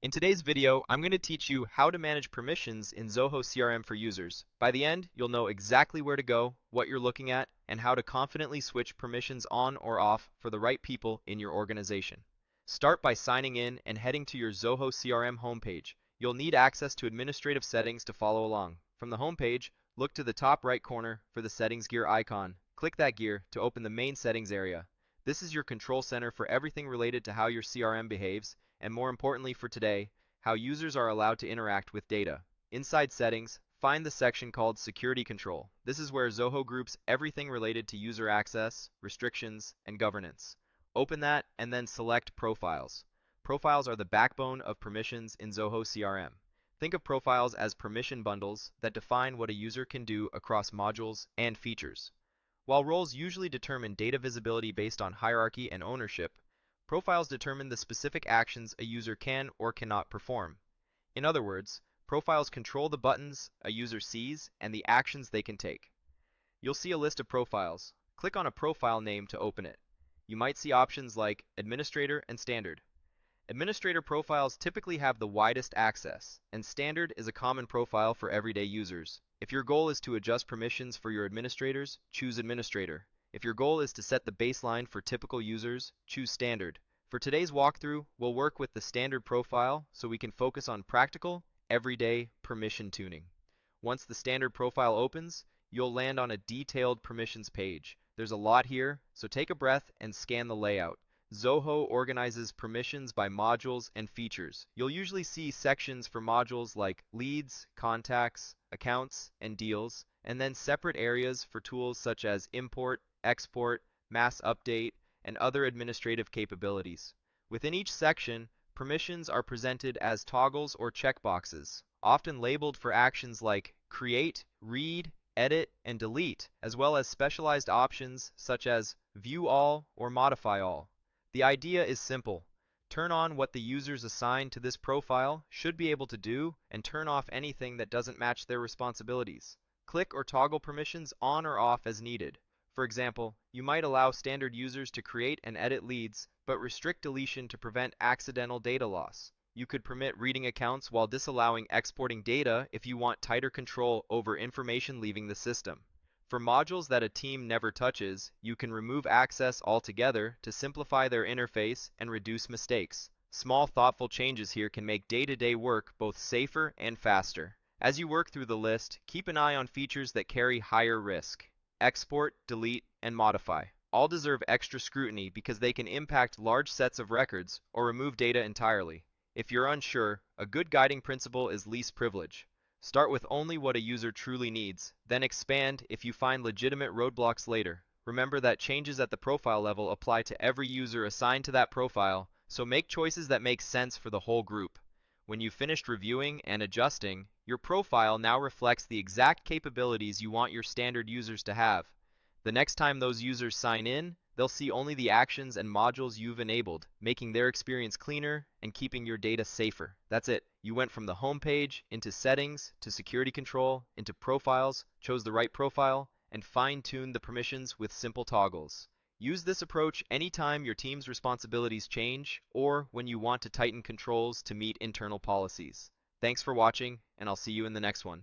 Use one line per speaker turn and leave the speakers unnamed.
In today's video, I'm going to teach you how to manage permissions in Zoho CRM for users. By the end, you'll know exactly where to go, what you're looking at, and how to confidently switch permissions on or off for the right people in your organization. Start by signing in and heading to your Zoho CRM homepage. You'll need access to administrative settings to follow along. From the homepage, look to the top right corner for the settings gear icon. Click that gear to open the main settings area. This is your control center for everything related to how your CRM behaves, and more importantly for today, how users are allowed to interact with data. Inside Settings, find the section called Security Control. This is where Zoho groups everything related to user access, restrictions, and governance. Open that and then select Profiles. Profiles are the backbone of permissions in Zoho CRM. Think of profiles as permission bundles that define what a user can do across modules and features. While roles usually determine data visibility based on hierarchy and ownership, profiles determine the specific actions a user can or cannot perform. In other words, profiles control the buttons a user sees and the actions they can take. You'll see a list of profiles. Click on a profile name to open it. You might see options like Administrator and Standard. Administrator profiles typically have the widest access, and Standard is a common profile for everyday users. If your goal is to adjust permissions for your administrators, choose Administrator. If your goal is to set the baseline for typical users, choose Standard. For today's walkthrough, we'll work with the Standard profile so we can focus on practical, everyday permission tuning. Once the Standard profile opens, you'll land on a detailed permissions page. There's a lot here, so take a breath and scan the layout. Zoho organizes permissions by modules and features. You'll usually see sections for modules like leads, contacts, accounts, and deals, and then separate areas for tools such as import, export, mass update, and other administrative capabilities. Within each section, permissions are presented as toggles or checkboxes, often labeled for actions like create, read, edit, and delete, as well as specialized options such as view all or modify all. The idea is simple. Turn on what the users assigned to this profile should be able to do, and turn off anything that doesn't match their responsibilities. Click or toggle permissions on or off as needed. For example, you might allow standard users to create and edit leads, but restrict deletion to prevent accidental data loss. You could permit reading accounts while disallowing exporting data if you want tighter control over information leaving the system. For modules that a team never touches, you can remove access altogether to simplify their interface and reduce mistakes. Small, thoughtful changes here can make day-to-day work both safer and faster. As you work through the list, keep an eye on features that carry higher risk. Export, delete, and modify. All deserve extra scrutiny because they can impact large sets of records or remove data entirely. If you're unsure, a good guiding principle is least privilege. Start with only what a user truly needs, then expand if you find legitimate roadblocks later. Remember that changes at the profile level apply to every user assigned to that profile, so make choices that make sense for the whole group. When you've finished reviewing and adjusting, your profile now reflects the exact capabilities you want your standard users to have. The next time those users sign in, they'll see only the actions and modules you've enabled, making their experience cleaner and keeping your data safer. That's it. You went from the home page into settings to security control into profiles, chose the right profile, and fine-tuned the permissions with simple toggles. Use this approach anytime your team's responsibilities change or when you want to tighten controls to meet internal policies. Thanks for watching, and I'll see you in the next one.